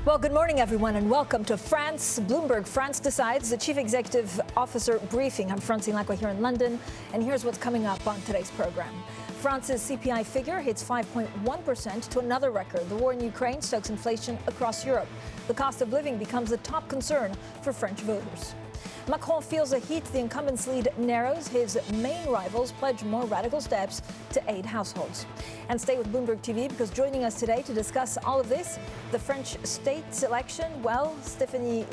Well, good morning, everyone, and welcome to Bloomberg France Decides, the Chief Executive Officer briefing. I'm Francine Lacqua here in London, and here's what's coming up on today's program. France's CPI figure hits 5.1% to another record. The war in Ukraine stokes inflation across Europe. The cost of living becomes a top concern for French voters. Macron feels the heat. The incumbent's lead narrows. His main rivals pledge more radical steps to aid households. And stay with Bloomberg TV, because joining us today to discuss all of this, the French state election, well, Stephanie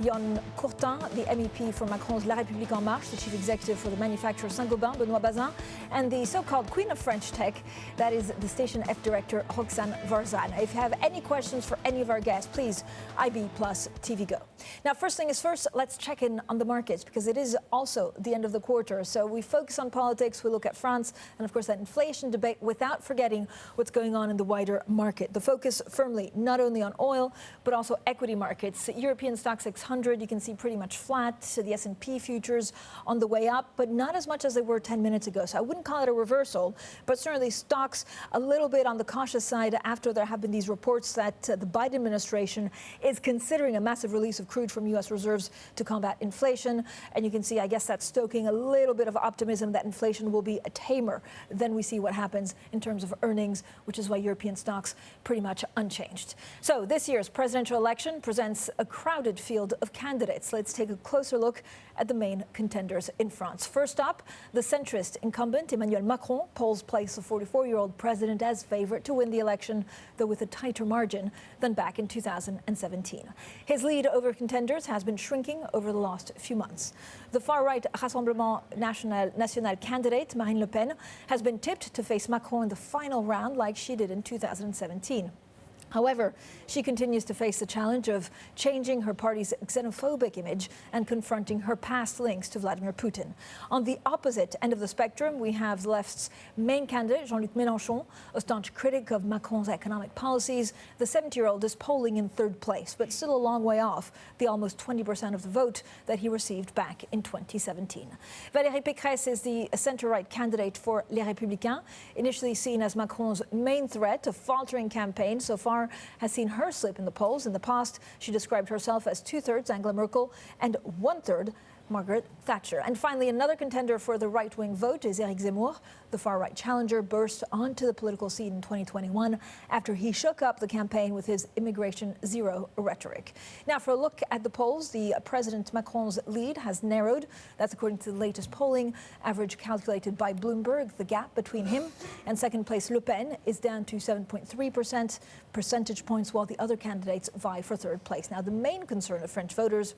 Yon-Courtin, the MEP for Macron's La République en Marche, the chief executive for the manufacturer Saint-Gobain, Benoit Bazin, and the so-called queen of French tech, that is the Station F director, Roxanne Varza. If you have any questions for any of our guests, please, IB plus TV Go. Now, first thing is first, let's check in on the markets, because it is also the end of the quarter. So we focus on politics, we look at France, and of course that inflation debate, without forgetting what's going on in the wider market. The focus firmly not only on oil, but also equity markets. European stock 600, you can see pretty much flat. The S&P futures on the way up, but not as much as they were 10 minutes ago. So I wouldn't call it a reversal, but certainly stocks a little bit on the cautious side after there have been these reports that the Biden administration is considering a massive release of crude from U.S. reserves to combat inflation. And you can see, I guess, that's stoking a little bit of optimism that inflation will be a tamer. Then we see what happens in terms of earnings, which is why European stocks pretty much unchanged. So this year's presidential election presents a crowded field of candidates. Let's take a closer look at the main contenders in France. First up, the centrist incumbent, Emmanuel Macron, polls place the 44-year-old president as favorite to win the election, though with a tighter margin than back in 2017. His lead over contenders has been shrinking over the last few months. The far-right Rassemblement National candidate, Marine Le Pen, has been tipped to face Macron in the final round like she did in 2017. However, she continues to face the challenge of changing her party's xenophobic image and confronting her past links to Vladimir Putin. On the opposite end of the spectrum, we have the left's main candidate, Jean-Luc Mélenchon, a staunch critic of Macron's economic policies. The 70-year-old is polling in third place, but still a long way off the almost 20% of the vote that he received back in 2017. Valérie Pécresse is the center-right candidate for Les Républicains, initially seen as Macron's main threat. A faltering campaign so far has seen her slip in the polls. In the past, she described herself as two-thirds Angela Merkel and one-third Margaret Thatcher. And finally, another contender for the right-wing vote is Éric Zemmour. The far-right challenger burst onto the political scene in 2021 after he shook up the campaign with his immigration zero rhetoric. Now, for a look at the polls, the President Macron's lead has narrowed. That's according to the latest polling average calculated by Bloomberg. The gap between him and second-place Le Pen is down to 7.3 percentage points, while the other candidates vie for third place. Now, the main concern of French voters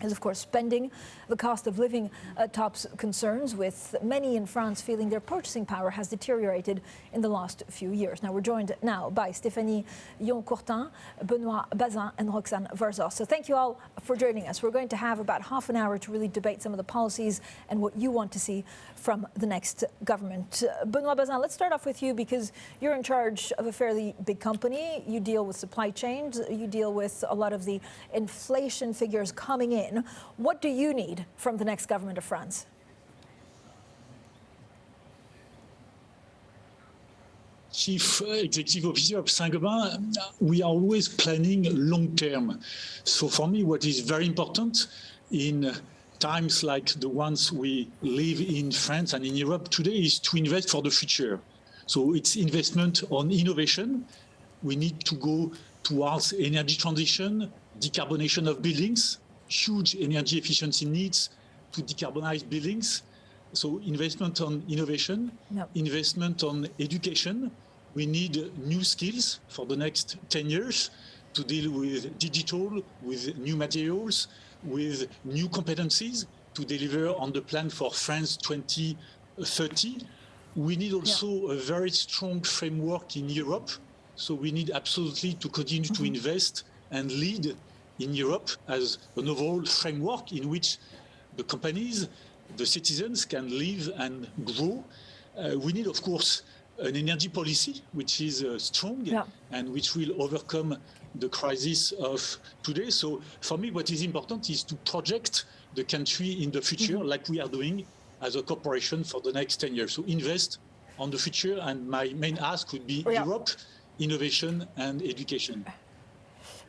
is, of course, spending. The cost of living tops concerns, with many in France feeling their purchasing power has deteriorated in the last few years. Now, we're joined now by Stephanie Yon-Courtin, Benoit Bazin, and Roxanne Varza. So thank you all for joining us. We're going to have about half an hour to really debate some of the policies and what you want to see from the next government. Benoit Bazin, let's start off with you, because you're in charge of a fairly big company. You deal with supply chains. You deal with a lot of the inflation figures coming in. What do you need from the next government of France? Chief Executive Officer of Saint-Gobain, we are always planning long term. So for me, what is very important in times like the ones we live in France and in Europe today is to invest for the future. So it's investment on innovation. We need to go towards energy transition, decarbonation of buildings, huge energy efficiency needs to decarbonize buildings. So investment on innovation, investment on education. We need new skills for the next 10 years to deal with digital, with new materials, with new competencies to deliver on the plan for France 2030. We need also a very strong framework in Europe. So we need absolutely to continue to invest and lead in Europe as an overall framework in which the companies, the citizens can live and grow. We need, of course, an energy policy which is strong and which will overcome the crisis of today. So for me, what is important is to project the country in the future like we are doing as a corporation for the next 10 years. So invest on the future, and my main ask would be Europe, innovation and education.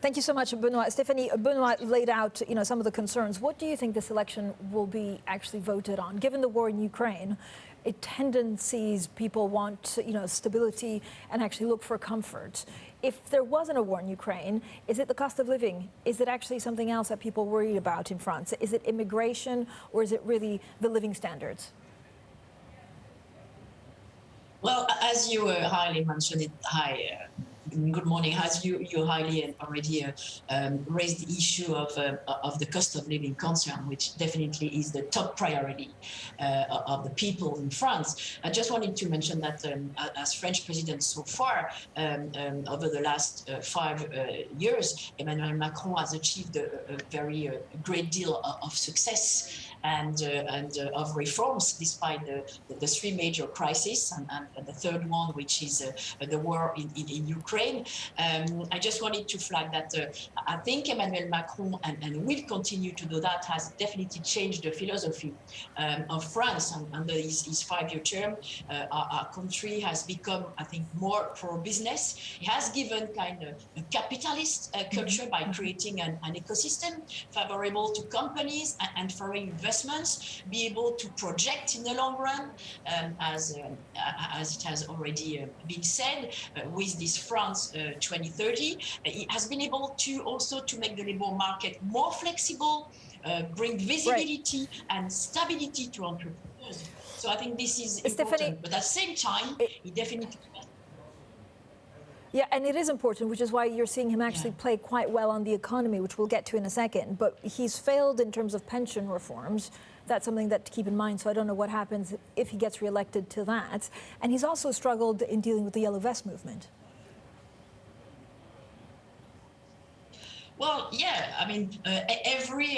Thank you so much, Benoit. Stephanie, Benoit laid out, some of the concerns. What do you think this election will be actually voted on? Given the war in Ukraine, it tendencies people want, stability and actually look for comfort. If there wasn't a war in Ukraine, is it the cost of living? Is it actually something else that people worry about in France? Is it immigration, or is it really the living standards? Well, as you highly mentioned it, good morning. As you highly already raised the issue of the cost of living concern, which definitely is the top priority of the people in France. I just wanted to mention that as French president so far, over the last 5 years, Emmanuel Macron has achieved a very great deal of success and of reforms, despite the three major crises and the third one, which is the war in Ukraine. I just wanted to flag that I think Emmanuel Macron, and will continue to do that, has definitely changed the philosophy of France. Under his 5-year term, our country has become, I think, more pro-business. He has given kind of a capitalist culture by creating an ecosystem favorable to companies and foreign investments, be able to project in the long run, as it has already been said, with this France 2030. It has been able to also to make the labor market more flexible, bring visibility and stability to entrepreneurs. So I think this is important. Stephanie, but at the same time, he definitely... Yeah, and it is important, which is why you're seeing him actually play quite well on the economy, which we'll get to in a second. But he's failed in terms of pension reforms. That's something that to keep in mind. So I don't know what happens if he gets reelected to that. And he's also struggled in dealing with the Yellow Vest movement. Well, yeah, I mean, every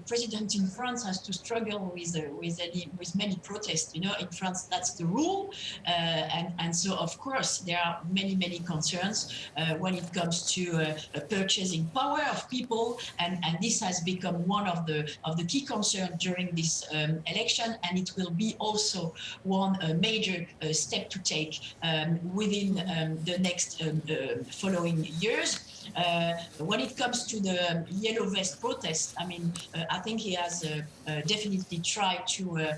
president in France has to struggle with many protests. In France, that's the rule, and so of course there are many concerns when it comes to purchasing power of people, and this has become one of the key concerns during this election, and it will be also one major step to take within the next following years. When it comes to the Yellow Vest protest, I mean, I think he has definitely tried to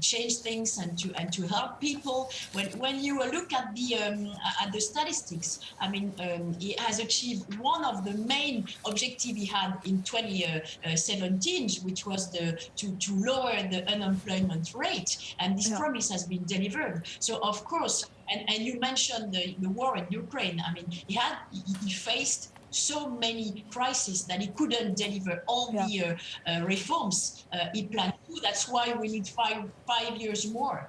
change things and to help people. When you look at the statistics, I mean, he has achieved one of the main objectives he had in 2017, which was to lower the unemployment rate, and this promise has been delivered. So of course. And you mentioned the war in Ukraine. I mean, he faced so many crises that he couldn't deliver all the reforms he planned to. That's why we need five years more.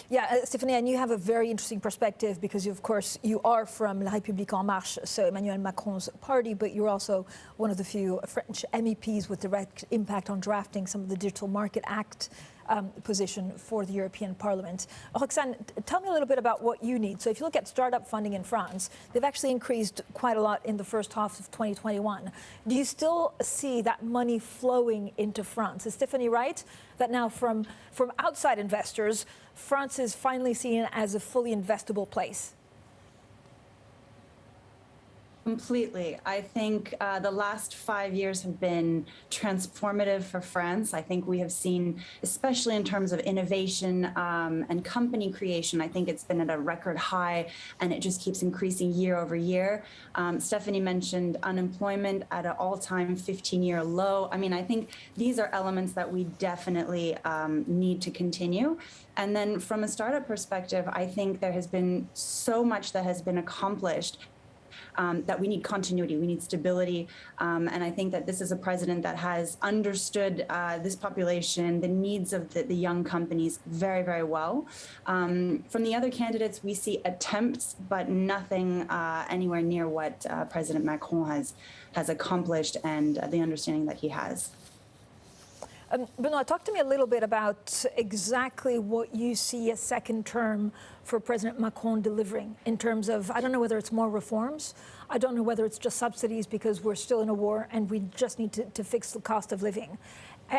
Yeah, Stephanie, and you have a very interesting perspective because, of course, you are from La République En Marche, so Emmanuel Macron's party, but you're also one of the few French MEPs with direct impact on drafting some of the Digital Market Act position for the European Parliament. Roxanne, tell me a little bit about what you need. So if you look at startup funding in France, they've actually increased quite a lot in the first half of 2021. Do you still see that money flowing into France? Is Stephanie right that now from outside investors, France is finally seen as a fully investable place? Completely. I think the last 5 years have been transformative for France. I think we have seen, especially in terms of innovation and company creation, I think it's been at a record high, and it just keeps increasing year over year. Stephanie mentioned unemployment at an all-time 15-year low. I mean, I think these are elements that we definitely need to continue. And then from a startup perspective, I think there has been so much that has been accomplished that we need continuity, we need stability. And I think that this is a president that has understood this population, the needs of the young companies very, very well. From the other candidates, we see attempts, but nothing anywhere near what President Macron has accomplished and the understanding that he has. Benoit, talk to me a little bit about exactly what you see a second term for President Macron delivering in terms of, I don't know whether it's more reforms, I don't know whether it's just subsidies because we're still in a war and we just need to fix the cost of living.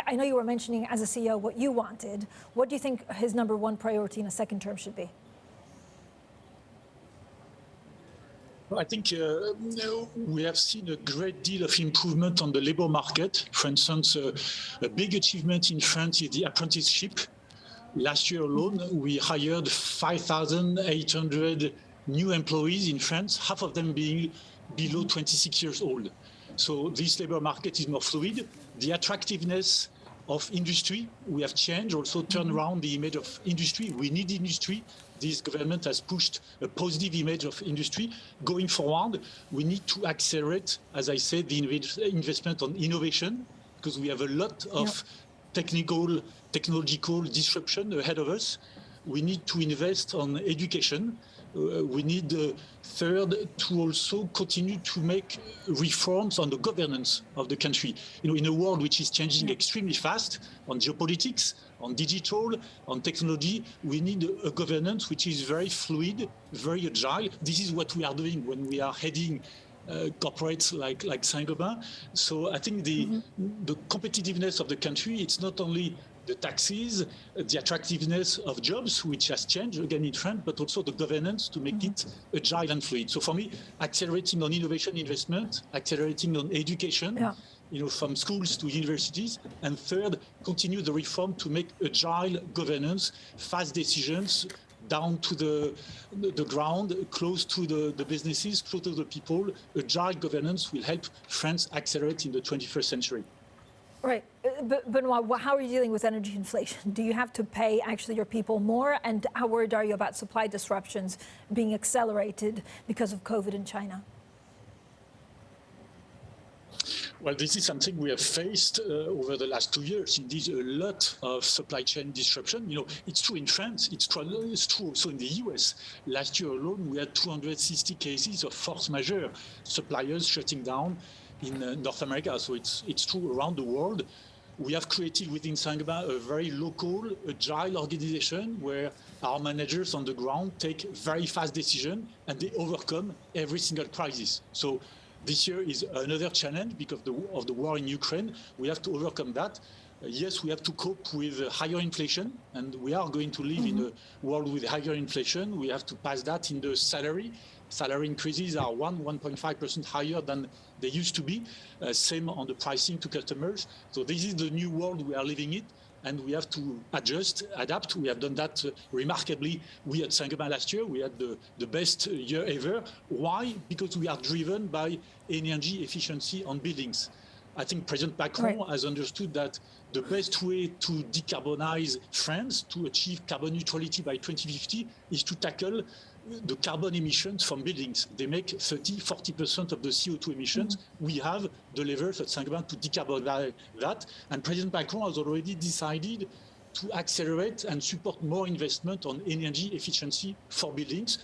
I know you were mentioning as a CEO what you wanted. What do you think his #1 priority in a second term should be? I think we have seen a great deal of improvement on the labor market. For instance, a big achievement in France is the apprenticeship. Last year alone, we hired 5,800 new employees in France, half of them being below 26 years old. So this labor market is more fluid. The attractiveness of industry, we have changed, also turned around the image of industry. We need industry. This government has pushed a positive image of industry. Going forward, we need to accelerate, as I said, the investment on innovation, because we have a lot of technological disruption ahead of us. We need to invest on education. We need, third, to also continue to make reforms on the governance of the country. In a world which is changing extremely fast on geopolitics, on digital, on technology, we need a governance which is very fluid, very agile. This is what we are doing when we are heading corporates like Saint-Gobain. So I think the competitiveness of the country, it's not only the taxes, the attractiveness of jobs, which has changed again in France, but also the governance to make it agile and fluid. So for me, accelerating on innovation investment, accelerating on education, from schools to universities, and third, continue the reform to make agile governance, fast decisions, down to the ground, close to the businesses, close to the people. Agile governance will help France accelerate in the 21st century. Right. Benoit, how are you dealing with energy inflation? Do you have to pay actually your people more? And how worried are you about supply disruptions being accelerated because of COVID in China? Well, this is something we have faced over the last 2 years. Indeed, a lot of supply chain disruption. It's true in France. It's true also in the US. Last year alone, we had 260 cases of force majeure, suppliers shutting down in North America. So it's true around the world. We have created within Saint-Gobain a very local, agile organization where our managers on the ground take very fast decisions and they overcome every single crisis. So this year is another challenge because of the war in Ukraine. We have to overcome that. Yes, we have to cope with higher inflation, and we are going to live in a world with higher inflation. We have to pass that in the salary. Salary increases are 1.5% higher than they used to be. Same on the pricing to customers. So this is the new world we are living in, and we have to adjust, adapt. We have done that remarkably. We at Saint-Gobain last year, we had the best year ever. Why? Because we are driven by energy efficiency on buildings. I think President Macron has understood that the best way to decarbonize France, to achieve carbon neutrality by 2050, is to tackle the carbon emissions from buildings. They make 30-40% of the CO2 emissions. We have the levers at Saint-Gobain to decarbonize that. And President Macron has already decided to accelerate and support more investment on energy efficiency for buildings,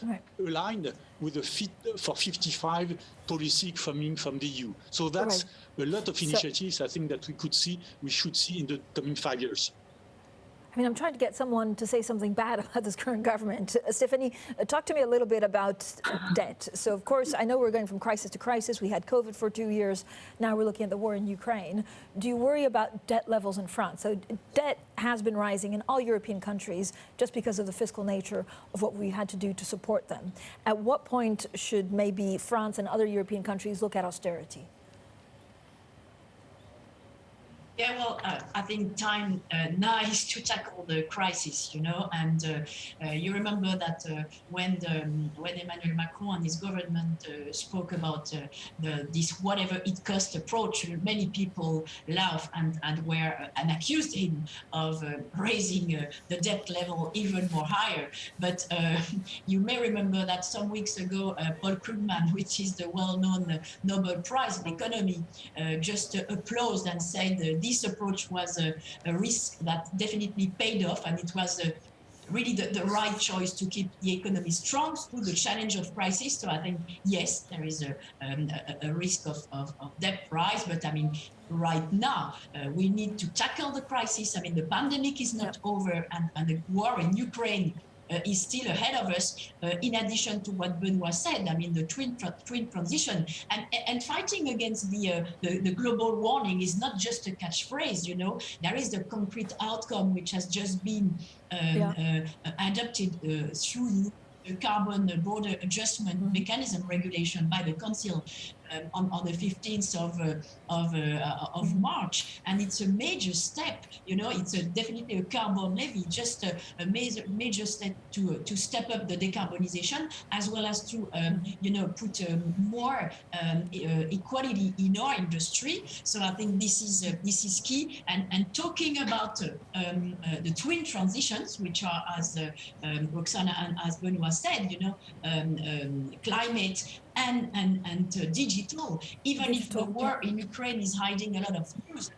aligned with the Fit for 55 policy coming from the EU. So that's a lot of initiatives, I think, that we should see in the coming 5 years. I mean, I'm trying to get someone to say something bad about this current government. Stephanie, talk to me a little bit about debt. So, of course, I know we're going from crisis to crisis. We had COVID for 2 years. Now we're looking at the war in Ukraine. Do you worry about debt levels in France? So debt has been rising in all European countries just because of the fiscal nature of what we had to do to support them. At what point should maybe France and other European countries look at austerity? Yeah, well, I think time now is to tackle the crisis, and you remember that when Emmanuel Macron and his government spoke about this whatever it costs approach, many people laughed and accused him of raising the debt level even more higher. But you may remember that some weeks ago, Paul Krugman, which is the well-known Nobel Prize in economy, just applauded and said this approach was a risk that definitely paid off, and it was really the right choice to keep the economy strong through the challenge of crisis. So I think, yes, there is a risk of debt rise, but I mean, right now, we need to tackle the crisis. I mean, the pandemic is not over, and the war in Ukraine is still ahead of us, in addition to what Benoit said. I mean, the twin transition and fighting against the global warming is not just a catchphrase. There is the concrete outcome which has just been adopted through the carbon border adjustment mechanism regulation by the Council on the 15th of March, and it's a major step. It's definitely a carbon levy, just a major step to step up the decarbonization, as well as to put more equality in our industry. So I think this is key. And talking about the twin transitions, which are, as Roxana and as Benoit said, climate and digital. Even if the war in Ukraine is hiding a lot of news,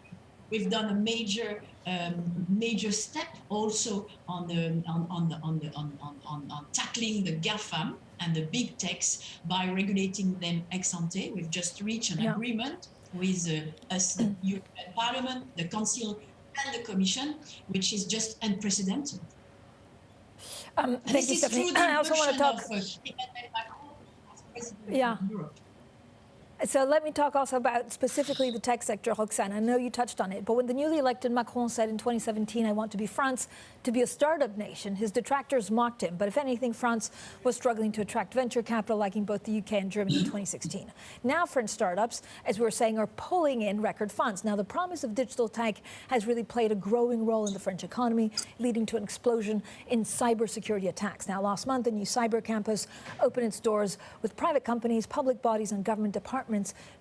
we've done a major step also on tackling the GAFAM and the big techs by regulating them ex ante. We've just reached an agreement with us, the European Parliament, the Council, and the Commission, which is just unprecedented. Thank you, Stephanie. I also want to talk. Emmanuel Macron as President of Europe. So let me talk also about specifically the tech sector, Roxanne. I know you touched on it, but when the newly elected Macron said in 2017, I want to be France, to be a startup nation, his detractors mocked him. But if anything, France was struggling to attract venture capital, lagging both the UK and Germany in 2016. Now French startups, as we were saying, are pulling in record funds. Now the promise of digital tech has really played a growing role in the French economy, leading to an explosion in cybersecurity attacks. Now last month, a new cyber campus opened its doors with private companies, public bodies and government departments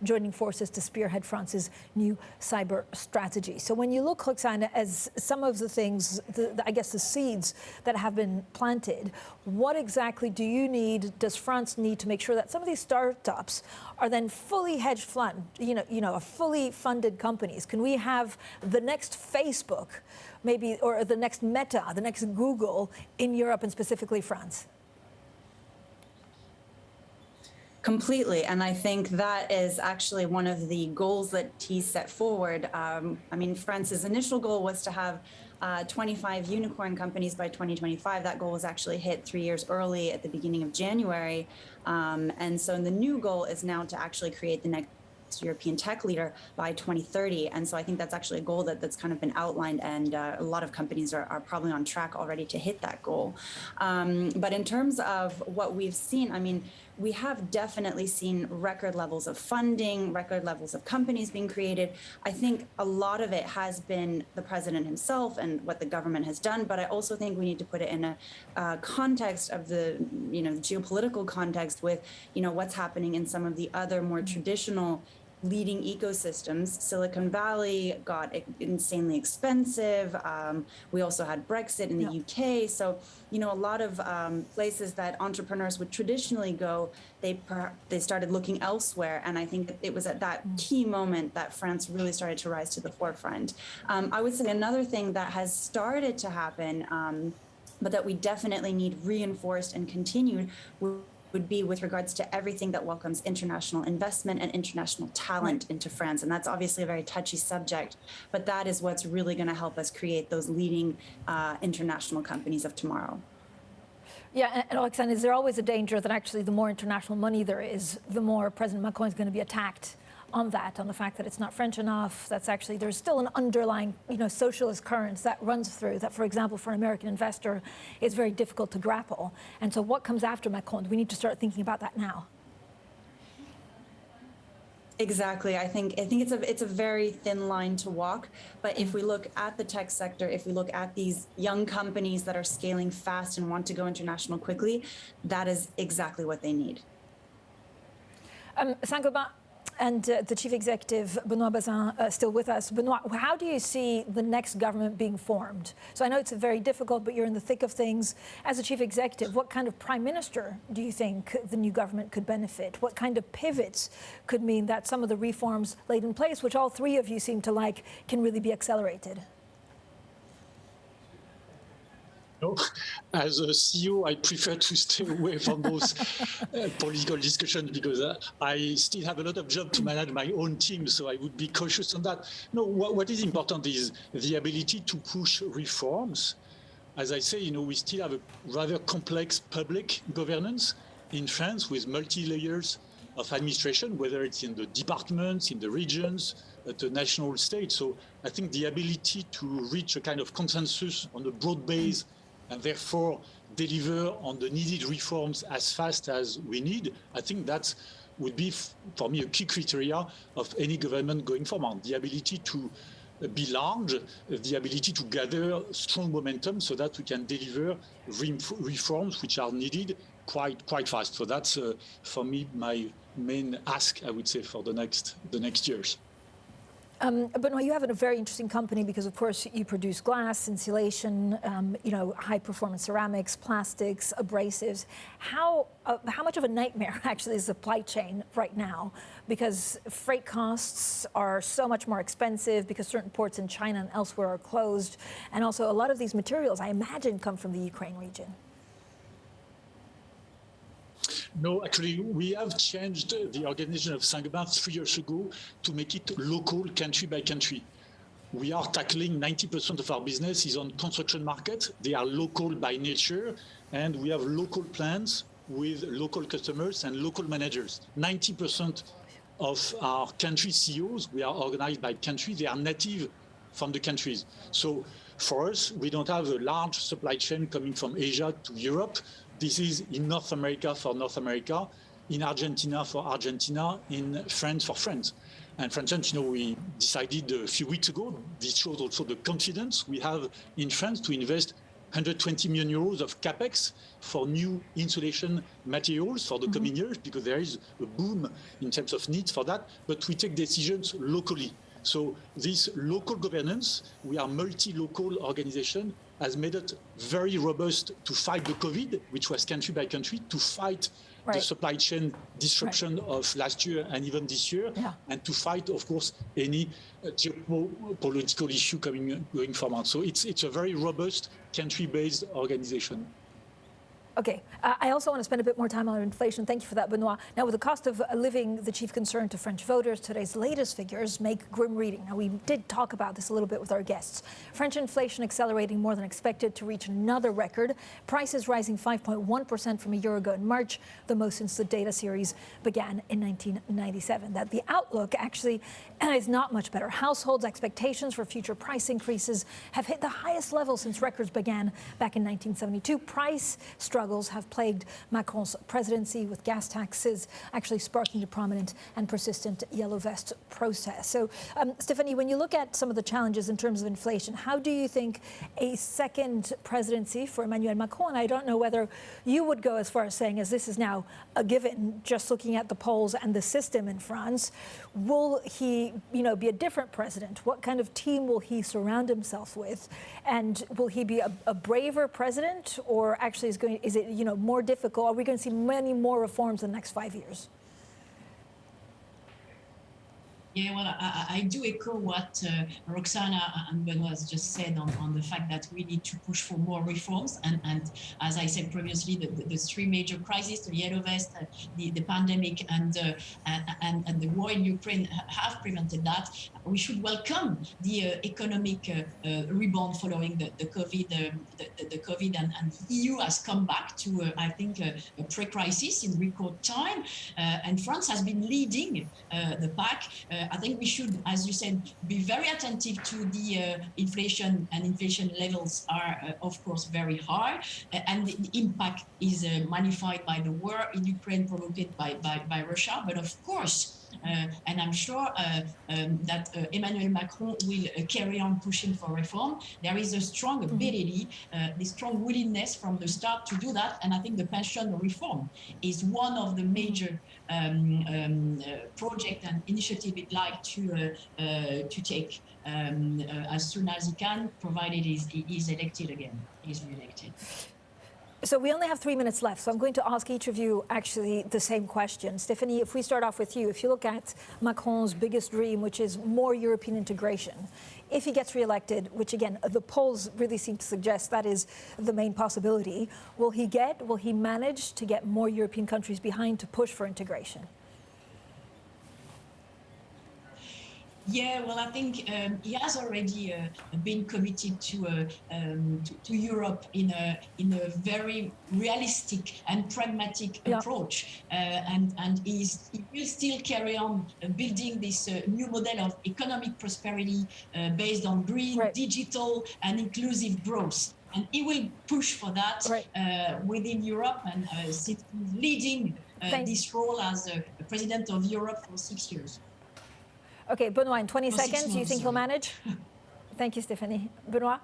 joining forces to spearhead France's new cyber strategy. So when you look, Roxane, as some of the things, I guess the seeds that have been planted, what exactly does France need to make sure that some of these startups are then fully hedged fund, fully funded companies? Can we have the next Facebook, maybe, or the next Meta, the next Google in Europe and specifically France? Completely. And I think that is actually one of the goals that he set forward. France's initial goal was to have 25 unicorn companies by 2025. That goal was actually hit 3 years early at the beginning of January. And so the new goal is now to actually create the next European tech leader by 2030. And so I think that's actually a goal that's kind of been outlined, and a lot of companies are probably on track already to hit that goal. But in terms of what we've seen, we have definitely seen record levels of funding, record levels of companies being created. I think a lot of it has been the president himself and what the government has done, but I also think we need to put it in a context of the geopolitical context with what's happening in some of the other more traditional leading ecosystems. Silicon Valley got insanely expensive. We also had Brexit in the UK. So, a lot of places that entrepreneurs would traditionally go, they started looking elsewhere. And I think it was at that key moment that France really started to rise to the forefront. I would say another thing that has started to happen, but that we definitely need reinforced and continued, would be with regards to everything that welcomes international investment and international talent into France. And that's obviously a very touchy subject, but that is what's really going to help us create those leading international companies of tomorrow. Yeah, and Roxane, is there always a danger that actually the more international money there is, the more President Macron is going to be attacked on the fact that it's not French enough? That's actually, there's still an underlying, socialist current that runs through that, for example, for an American investor, is very difficult to grapple. And so what comes after Macron? We need to start thinking about that now. Exactly. I think it's a very thin line to walk. But if we look at the tech sector, if we look at these young companies that are scaling fast and want to go international quickly, that is exactly what they need. Saint-Gobain and the chief executive, Benoit Bazin, still with us. Benoit, how do you see the next government being formed? So I know it's very difficult, but you're in the thick of things. As a chief executive, what kind of prime minister do you think the new government could benefit? What kind of pivots could mean that some of the reforms laid in place, which all three of you seem to like, can really be accelerated? No, as a CEO, I prefer to stay away from those political discussions because I still have a lot of job to manage my own team, so I would be cautious on that. No, what is important is the ability to push reforms. As I say, we still have a rather complex public governance in France with multi-layers of administration, whether it's in the departments, in the regions, at the national state. So I think the ability to reach a kind of consensus on a broad base and therefore deliver on the needed reforms as fast as we need, I think that would be, for me, a key criteria of any government going forward. The ability to be large, the ability to gather strong momentum so that we can deliver reforms which are needed quite fast. So that's, for me, my main ask, I would say, for the next years. Benoit, you have a very interesting company because, of course, you produce glass, insulation, high-performance ceramics, plastics, abrasives. How much of a nightmare actually is the supply chain right now? Because freight costs are so much more expensive because certain ports in China and elsewhere are closed, and also a lot of these materials, I imagine, come from the Ukraine region. No, actually, we have changed the organization of Saint-Gobain 3 years ago to make it local, country by country. We are tackling 90% of our business is on construction market. They are local by nature, and we have local plans with local customers and local managers. 90% of our country CEOs, we are organized by country. They are native from the countries. So for us, we don't have a large supply chain coming from Asia to Europe. This is in North America for North America, in Argentina for Argentina, in France for France. And for instance, we decided a few weeks ago, this shows also the confidence we have in France to invest 120 million euros of capex for new insulation materials for the coming years, because there is a boom in terms of needs for that, but we take decisions locally. So this local governance, we are multi-local organization, has made it very robust to fight the COVID, which was country by country, to fight the supply chain disruption of last year and even this year, and to fight, of course, any geopolitical issue going forward. So it's a very robust country-based organization. Okay, I also want to spend a bit more time on inflation. Thank you for that, Benoit. Now, with the cost of living the chief concern to French voters, today's latest figures make grim reading. Now, we did talk about this a little bit with our guests. French inflation accelerating more than expected to reach another record. Prices rising 5.1% from a year ago in March, the most since the data series began in 1997. That the outlook actually is not much better. Households' expectations for future price increases have hit the highest level since records began back in 1972. Price struggles have plagued Macron's presidency, with gas taxes actually sparking the prominent and persistent yellow vest protest. So, Stephanie, when you look at some of the challenges in terms of inflation, how do you think a second presidency for Emmanuel Macron, and I don't know whether you would go as far as saying as this is now a given, just looking at the polls and the system in France, will he, be a different president? What kind of team will he surround himself with? And will he be a braver president, or actually is it more difficult? Are we going to see many more reforms in the next 5 years? Yeah, well, I do echo what Roxana and Benoit has just said on the fact that we need to push for more reforms. And as I said previously, the three major crises, the yellow vest, the pandemic, and the war in Ukraine have prevented that. We should welcome the economic rebound following the COVID, and the EU has come back to, I think, a pre-crisis in record time. And France has been leading the pack. I think we should, as you said, be very attentive to the inflation, and inflation levels are, of course, very high. And the impact is magnified by the war in Ukraine provoked by Russia. But of course, and I'm sure that Emmanuel Macron will carry on pushing for reform. There is a strong ability, the strong willingness from the start to do that. And I think the pension reform is one of the major project and initiative we'd like to take as soon as he can, provided he's elected again, he's re-elected. So we only have 3 minutes left, so I'm going to ask each of you actually the same question. Stephanie, if we start off with you, if you look at Macron's biggest dream, which is more European integration, if he gets re-elected, which again, the polls really seem to suggest that is the main possibility, will he manage to get more European countries behind to push for integration? Yeah, well, I think he has already been committed to Europe in a very realistic and pragmatic approach, and he will still carry on building this new model of economic prosperity based on green, digital, and inclusive growth. and he will push for that within Europe and leading this role as a president of Europe for 6 years. Okay, Benoit, in 20 For 6 seconds, do you think he'll manage? Thank you, Stephanie. Benoit?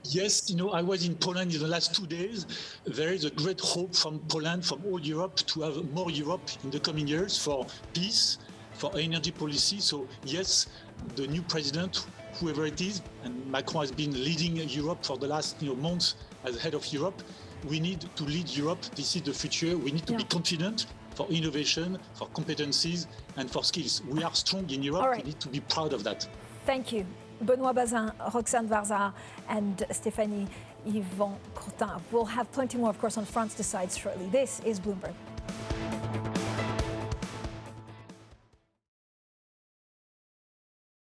Yes, you know, I was in Poland in the last 2 days. There is a great hope from Poland, from all Europe, to have more Europe in the coming years for peace, for energy policy. So yes, the new president, whoever it is, and Macron has been leading Europe for the last months as head of Europe. We need to lead Europe. This is the future. We need to be confident for innovation, for competencies, and for skills. We are strong in Europe. We need to be proud of that. Thank you. Benoit Bazin, Roxanne Varza, and Stephanie Yon-Courtin. We'll have plenty more, of course, on France Decides shortly. This is Bloomberg.